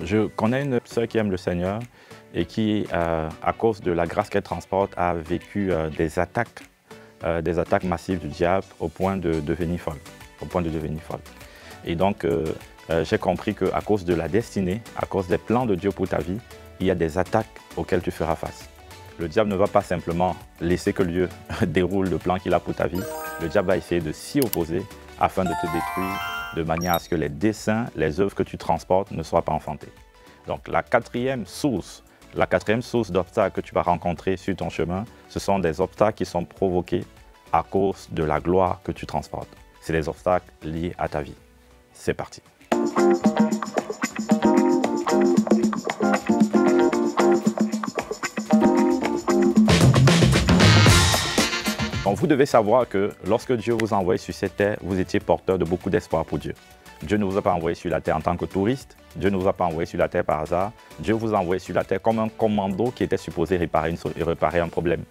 Je connais une sœur qui aime le Seigneur et qui, à cause de la grâce qu'elle transporte, a vécu des attaques massives du diable au point de devenir folle. Et donc, j'ai compris qu'à cause de la destinée, à cause des plans de Dieu pour ta vie, il y a des attaques auxquelles tu feras face. Le diable ne va pas simplement laisser que Dieu déroule le plan qu'il a pour ta vie. Le diable va essayer de s'y opposer afin de te détruire de manière à ce que les desseins, les œuvres que tu transportes ne soient pas enfantés. Donc la quatrième source d'obstacles que tu vas rencontrer sur ton chemin, ce sont des obstacles qui sont provoqués à cause de la gloire que tu transportes. C'est des obstacles liés à ta vie. C'est parti. Donc, vous devez savoir que lorsque Dieu vous a envoyé sur cette terre, vous étiez porteur de beaucoup d'espoir pour Dieu. Dieu ne vous a pas envoyé sur la terre en tant que touriste. Dieu ne vous a pas envoyé sur la terre par hasard. Dieu vous a envoyé sur la terre comme un commando qui était supposé réparer un problème.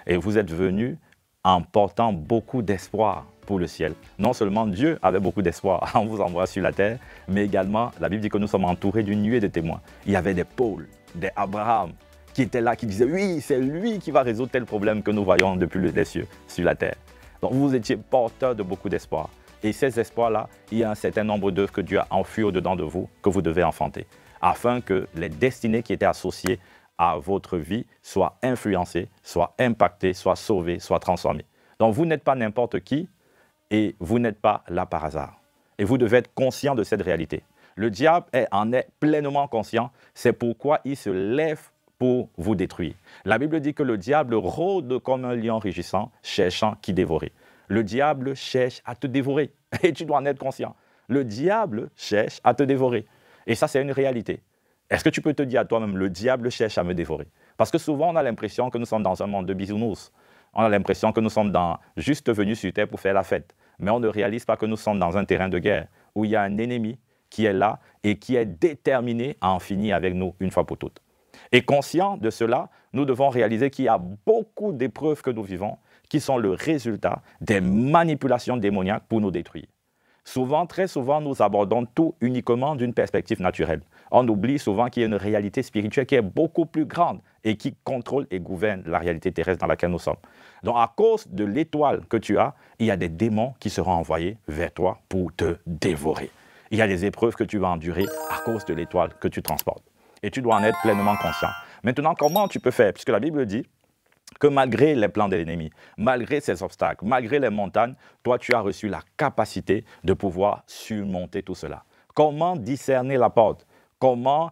Et vous êtes venu en portant beaucoup d'espoir pour le ciel. Non seulement Dieu avait beaucoup d'espoir en vous envoyant sur la terre, mais également, la Bible dit que nous sommes entourés d'une nuée de témoins. Il y avait des Paul, des Abraham, qui était là, qui disait oui, c'est lui qui va résoudre tel problème que nous voyons depuis les cieux sur la terre. Donc vous étiez porteur de beaucoup d'espoir. Et ces espoirs-là, il y a un certain nombre d'œuvres que Dieu a enfuies au-dedans de vous, que vous devez enfanter, afin que les destinées qui étaient associées à votre vie soient influencées, soient impactées, soient sauvées, soient transformées. Donc vous n'êtes pas n'importe qui et vous n'êtes pas là par hasard. Et vous devez être conscient de cette réalité. Le diable en est pleinement conscient, c'est pourquoi il se lève pour vous détruire. La Bible dit que le diable rôde comme un lion rugissant, cherchant qui dévorer. Le diable cherche à te dévorer et tu dois en être conscient. Le diable cherche à te dévorer. Et ça, c'est une réalité. Est-ce que tu peux te dire à toi-même, le diable cherche à me dévorer? Parce que souvent, on a l'impression que nous sommes dans un monde de bisounours. On a l'impression que nous sommes juste venus sur terre pour faire la fête. Mais on ne réalise pas que nous sommes dans un terrain de guerre où il y a un ennemi qui est là et qui est déterminé à en finir avec nous une fois pour toutes. Et conscient de cela, nous devons réaliser qu'il y a beaucoup d'épreuves que nous vivons qui sont le résultat des manipulations démoniaques pour nous détruire. Souvent, très souvent, nous abordons tout uniquement d'une perspective naturelle. On oublie souvent qu'il y a une réalité spirituelle qui est beaucoup plus grande et qui contrôle et gouverne la réalité terrestre dans laquelle nous sommes. Donc, à cause de l'étoile que tu as, il y a des démons qui seront envoyés vers toi pour te dévorer. Il y a des épreuves que tu vas endurer à cause de l'étoile que tu transportes. Et tu dois en être pleinement conscient. Maintenant, comment tu peux faire? Puisque la Bible dit que malgré les plans de l'ennemi, malgré ces obstacles, malgré les montagnes, toi, tu as reçu la capacité de pouvoir surmonter tout cela. Comment discerner la porte? Comment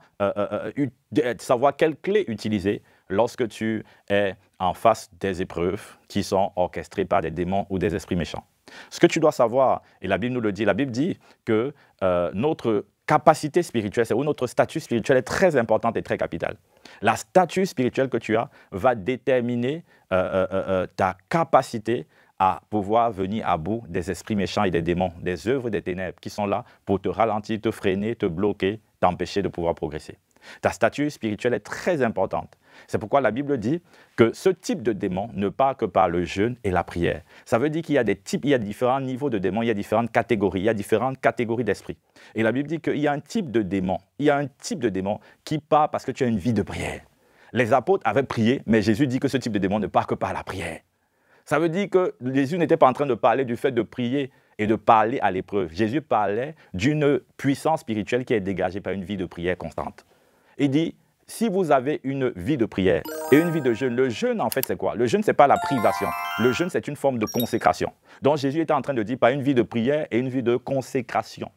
savoir quelle clé utiliser lorsque tu es en face des épreuves qui sont orchestrées par des démons ou des esprits méchants? Ce que tu dois savoir, et la Bible nous le dit, la Bible dit que notre capacité spirituelle, ou notre statut spirituel est très importante et très capital. La statut spirituel que tu as va déterminer ta capacité à pouvoir venir à bout des esprits méchants et des démons, des œuvres des ténèbres qui sont là pour te ralentir, te freiner, te bloquer, t'empêcher de pouvoir progresser. Ta statut spirituel est très importante. C'est pourquoi la Bible dit que ce type de démon ne part que par le jeûne et la prière. Ça veut dire qu'il y a différents niveaux de démons, il y a différentes catégories, il y a différentes catégories d'esprits. Et la Bible dit qu'il y a un type de démon, qui part parce que tu as une vie de prière. Les apôtres avaient prié, mais Jésus dit que ce type de démon ne part que par la prière. Ça veut dire que Jésus n'était pas en train de parler du fait de prier et de parler à l'épreuve. Jésus parlait d'une puissance spirituelle qui est dégagée par une vie de prière constante. Il dit, si vous avez une vie de prière et une vie de jeûne, le jeûne en fait c'est quoi? Le jeûne c'est pas la privation, le jeûne c'est une forme de consécration. Donc Jésus était en train de dire par une vie de prière et une vie de consécration.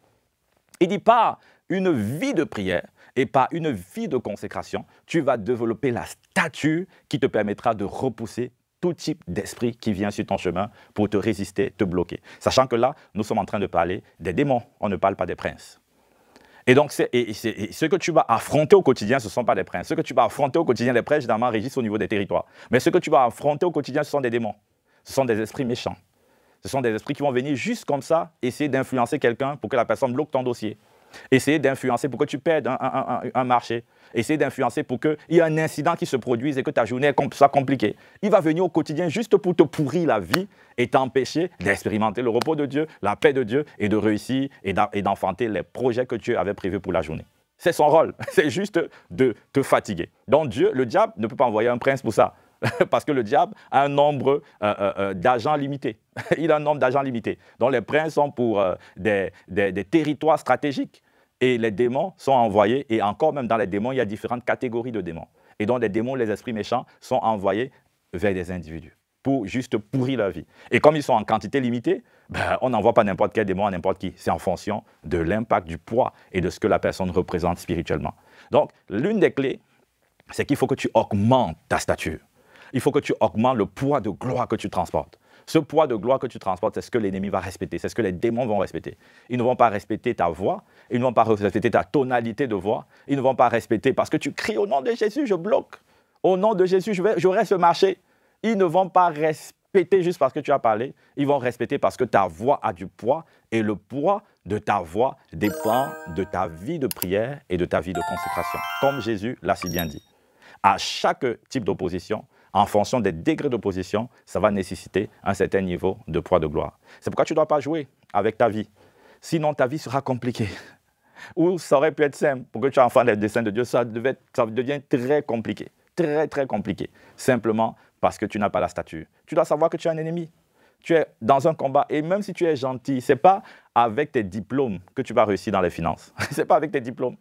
Il dit par une vie de prière et par une vie de consécration, tu vas développer la stature qui te permettra de repousser tout type d'esprit qui vient sur ton chemin pour te résister, te bloquer. Sachant que là, nous sommes en train de parler des démons, on ne parle pas des princes. Et donc, ce que tu vas affronter au quotidien, ce ne sont pas des princes. Ce que tu vas affronter au quotidien, les princes, généralement, régissent au niveau des territoires. Mais ce que tu vas affronter au quotidien, ce sont des démons. Ce sont des esprits méchants. Ce sont des esprits qui vont venir juste comme ça, essayer d'influencer quelqu'un pour que la personne bloque ton dossier. Essayer d'influencer pour que tu perdes un marché. Essayer d'influencer pour qu'il y ait un incident qui se produise et que ta journée soit compliquée. Il va venir au quotidien juste pour te pourrir la vie et t'empêcher d'expérimenter le repos de Dieu, la paix de Dieu et de réussir et d'enfanter les projets que Dieu avait prévus pour la journée. C'est son rôle. C'est juste de te fatiguer. Donc Dieu, le diable ne peut pas envoyer un prince pour ça. Parce que le diable a un nombre d'agents limité. Il a un nombre d'agents limité. Donc les princes sont pour des territoires stratégiques. Et les démons sont envoyés, et encore même dans les démons, il y a différentes catégories de démons. Et donc les démons, les esprits méchants, sont envoyés vers des individus pour juste pourrir leur vie. Et comme ils sont en quantité limitée, ben, on n'envoie pas n'importe quel démon à n'importe qui. C'est en fonction de l'impact, du poids et de ce que la personne représente spirituellement. Donc, l'une des clés, c'est qu'il faut que tu augmentes ta stature. Il faut que tu augmentes le poids de gloire que tu transportes. Ce poids de gloire que tu transportes, c'est ce que l'ennemi va respecter, c'est ce que les démons vont respecter. Ils ne vont pas respecter ta voix, ils ne vont pas respecter ta tonalité de voix, ils ne vont pas respecter parce que tu cries au nom de Jésus, je bloque. Au nom de Jésus, je reste marcher. Ils ne vont pas respecter juste parce que tu as parlé, ils vont respecter parce que ta voix a du poids et le poids de ta voix dépend de ta vie de prière et de ta vie de consécration, comme Jésus l'a si bien dit. À chaque type d'opposition, en fonction des degrés d'opposition, ça va nécessiter un certain niveau de poids de gloire. C'est pourquoi tu ne dois pas jouer avec ta vie. Sinon, ta vie sera compliquée. Ou ça aurait pu être simple. Pour que tu sois enfant des desseins de Dieu, ça devient très compliqué. Très, très compliqué. Simplement parce que tu n'as pas la stature. Tu dois savoir que tu es un ennemi. Tu es dans un combat. Et même si tu es gentil, ce n'est pas avec tes diplômes que tu vas réussir dans les finances. Ce n'est pas avec tes diplômes.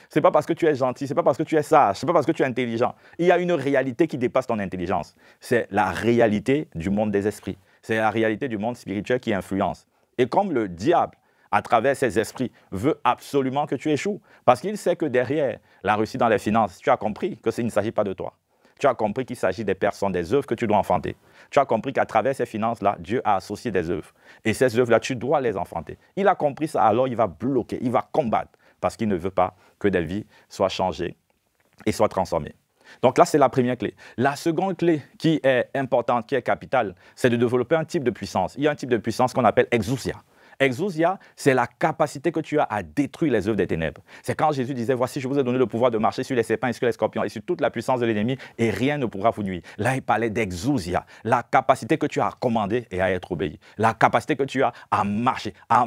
Ce n'est pas parce que tu es gentil, ce n'est pas parce que tu es sage, ce n'est pas parce que tu es intelligent. Il y a une réalité qui dépasse ton intelligence. C'est la réalité du monde des esprits. C'est la réalité du monde spirituel qui influence. Et comme le diable, à travers ses esprits, veut absolument que tu échoues, parce qu'il sait que derrière la réussite dans les finances, tu as compris qu'il ne s'agit pas de toi. Tu as compris qu'il s'agit des personnes, des œuvres que tu dois enfanter. Tu as compris qu'à travers ces finances-là, Dieu a associé des œuvres. Et ces œuvres-là, tu dois les enfanter. Il a compris ça, alors il va bloquer, il va combattre. Parce qu'il ne veut pas que des vies soient changées et soient transformées. Donc là, c'est la première clé. La seconde clé qui est importante, qui est capitale, c'est de développer un type de puissance. Il y a un type de puissance qu'on appelle exousia. Exousia, c'est la capacité que tu as à détruire les œuvres des ténèbres. C'est quand Jésus disait, voici, je vous ai donné le pouvoir de marcher sur les serpents et sur les scorpions et sur toute la puissance de l'ennemi et rien ne pourra vous nuire. Là, il parlait d'exousia, la capacité que tu as à commander et à être obéi. La capacité que tu as à marcher, à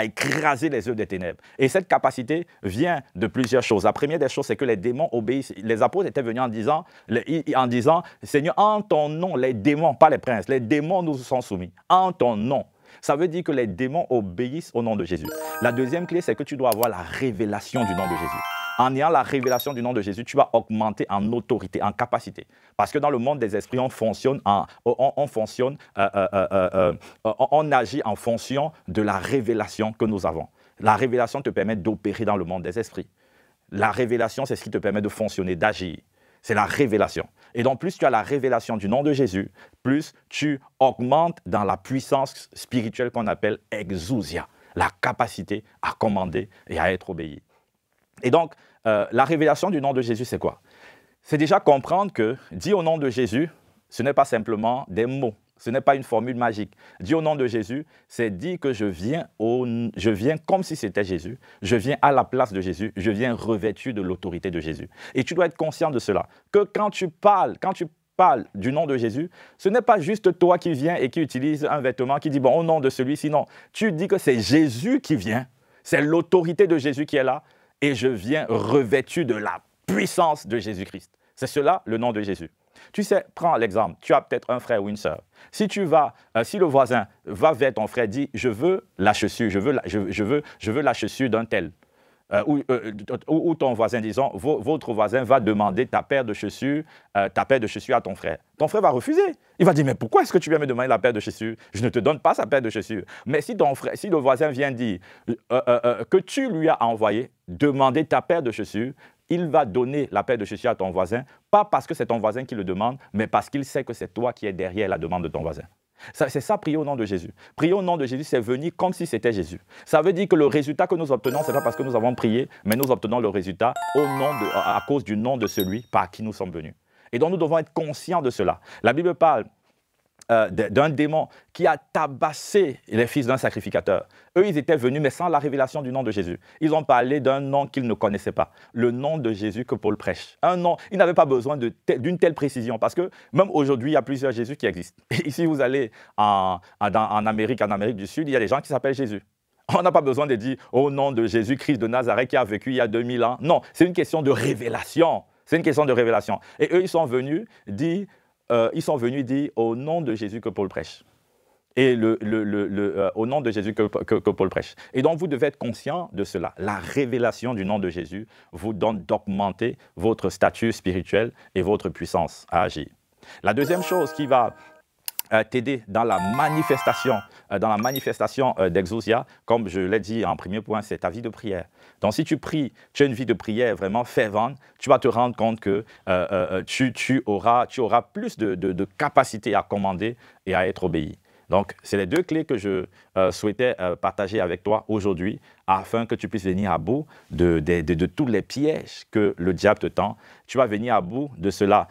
écraser les œuvres des ténèbres. Et cette capacité vient de plusieurs choses. La première des choses, c'est que les démons obéissent. Les apôtres étaient venus en disant, Seigneur, en ton nom, les démons, pas les princes, les démons nous sont soumis. En ton nom. Ça veut dire que les démons obéissent au nom de Jésus. La deuxième clé, c'est que tu dois avoir la révélation du nom de Jésus. En ayant la révélation du nom de Jésus, tu vas augmenter en autorité, en capacité. Parce que dans le monde des esprits, on agit en fonction de la révélation que nous avons. La révélation te permet d'opérer dans le monde des esprits. La révélation, c'est ce qui te permet de fonctionner, d'agir. C'est la révélation. Et donc, plus tu as la révélation du nom de Jésus, plus tu augmentes dans la puissance spirituelle qu'on appelle exousia, la capacité à commander et à être obéi. Et donc, la révélation du nom de Jésus, c'est quoi? C'est déjà comprendre que dire au nom de Jésus, ce n'est pas simplement des mots. Ce n'est pas une formule magique. Dire au nom de Jésus, c'est dire que je viens comme si c'était Jésus. Je viens à la place de Jésus. Je viens revêtu de l'autorité de Jésus. Et tu dois être conscient de cela. Que quand tu parles du nom de Jésus, ce n'est pas juste toi qui viens et qui utilise un vêtement qui dit, bon, au nom de celui-ci, non. Tu dis que c'est Jésus qui vient. C'est l'autorité de Jésus qui est là. Et je viens revêtu de la puissance de Jésus-Christ. C'est cela, le nom de Jésus. Tu sais, prends l'exemple, tu as peut-être un frère ou une sœur. Si le voisin va vers ton frère et dit « je veux la chaussure, je veux la chaussure d'un tel », ou ton voisin, disons, votre voisin va demander ta paire de chaussures à ton frère. Ton frère va refuser. Il va dire, mais pourquoi est-ce que tu viens me demander la paire de chaussures? Je ne te donne pas sa paire de chaussures. Mais si le voisin vient dire que tu lui as envoyé demander ta paire de chaussures, il va donner la paire de chaussures à ton voisin, pas parce que c'est ton voisin qui le demande, mais parce qu'il sait que c'est toi qui es derrière la demande de ton voisin. C'est ça, prier au nom de Jésus. Prier au nom de Jésus, c'est venir comme si c'était Jésus. Ça veut dire que le résultat que nous obtenons, ce n'est pas parce que nous avons prié, mais nous obtenons le résultat à cause du nom de celui par qui nous sommes venus. Et donc, nous devons être conscients de cela. La Bible parle d'un démon qui a tabassé les fils d'un sacrificateur. Eux, ils étaient venus, mais sans la révélation du nom de Jésus. Ils ont parlé d'un nom qu'ils ne connaissaient pas, le nom de Jésus que Paul prêche. Un nom, ils n'avaient pas besoin d'une telle précision, parce que même aujourd'hui, il y a plusieurs Jésus qui existent. Ici, vous allez en Amérique du Sud, il y a des gens qui s'appellent Jésus. On n'a pas besoin de dire « Au nom de Jésus-Christ de Nazareth qui a vécu il y a 2000 ans ». Non, c'est une question de révélation. C'est une question de révélation. Et eux, ils sont venus dire « Au nom de Jésus que Paul prêche ». Et au nom de Jésus que Paul prêche. Et donc, vous devez être conscient de cela. La révélation du nom de Jésus vous donne d'augmenter votre statut spirituel et votre puissance à agir. La deuxième chose qui va t'aider dans la manifestation d'Exousia, comme je l'ai dit en premier point, c'est ta vie de prière. Donc, si tu pries, tu as une vie de prière vraiment fervente, tu vas te rendre compte que tu auras plus de capacité à commander et à être obéi. Donc, c'est les deux clés que je souhaitais partager avec toi aujourd'hui afin que tu puisses venir à bout de tous les pièges que le diable te tend. Tu vas venir à bout de cela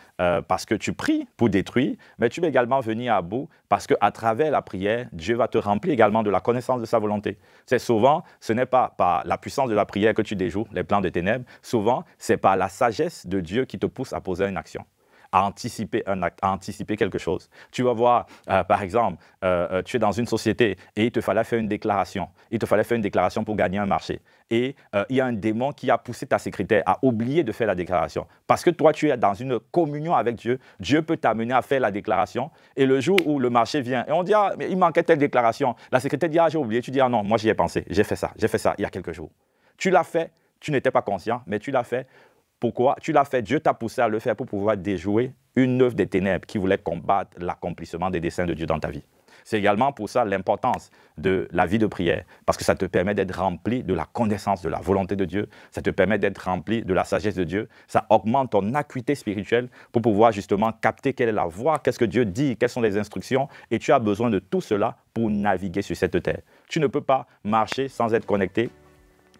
parce que tu pries pour détruire, mais tu vas également venir à bout parce qu'à travers la prière, Dieu va te remplir également de la connaissance de sa volonté. C'est souvent, ce n'est pas par la puissance de la prière que tu déjoues les plans des ténèbres, souvent, c'est par la sagesse de Dieu qui te pousse à poser une action, à anticiper un acte, à anticiper quelque chose. Tu vas voir, par exemple, tu es dans une société et il te fallait faire une déclaration. Il te fallait faire une déclaration pour gagner un marché. Et il y a un démon qui a poussé ta secrétaire à oublier de faire la déclaration. Parce que toi, tu es dans une communion avec Dieu. Dieu peut t'amener à faire la déclaration. Et le jour où le marché vient, et on dit, ah, mais il manquait telle déclaration. La secrétaire dit, ah, j'ai oublié. Tu dis, ah non, moi j'y ai pensé. J'ai fait ça il y a quelques jours. Tu l'as fait, tu n'étais pas conscient, mais tu l'as fait. Pourquoi? Tu l'as fait, Dieu t'a poussé à le faire pour pouvoir déjouer une œuvre des ténèbres qui voulait combattre l'accomplissement des desseins de Dieu dans ta vie. C'est également pour ça l'importance de la vie de prière, parce que ça te permet d'être rempli de la connaissance de la volonté de Dieu, ça te permet d'être rempli de la sagesse de Dieu, ça augmente ton acuité spirituelle pour pouvoir justement capter quelle est la voie, qu'est-ce que Dieu dit, quelles sont les instructions, et tu as besoin de tout cela pour naviguer sur cette terre. Tu ne peux pas marcher sans être connecté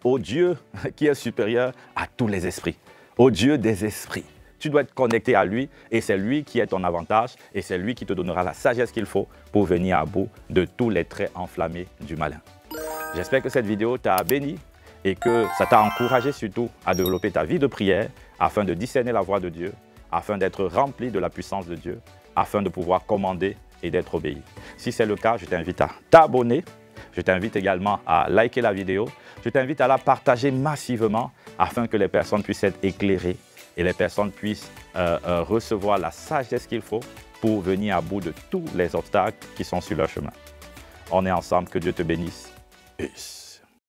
au Dieu qui est supérieur à tous les esprits, au Dieu des esprits. Tu dois être connecté à lui et c'est lui qui est ton avantage et c'est lui qui te donnera la sagesse qu'il faut pour venir à bout de tous les traits enflammés du malin. J'espère que cette vidéo t'a béni et que ça t'a encouragé surtout à développer ta vie de prière afin de discerner la voix de Dieu, afin d'être rempli de la puissance de Dieu, afin de pouvoir commander et d'être obéi. Si c'est le cas, je t'invite à t'abonner. Je t'invite également à liker la vidéo. Je t'invite à la partager massivement afin que les personnes puissent être éclairées et les personnes puissent recevoir la sagesse qu'il faut pour venir à bout de tous les obstacles qui sont sur leur chemin. On est ensemble, que Dieu te bénisse. Peace.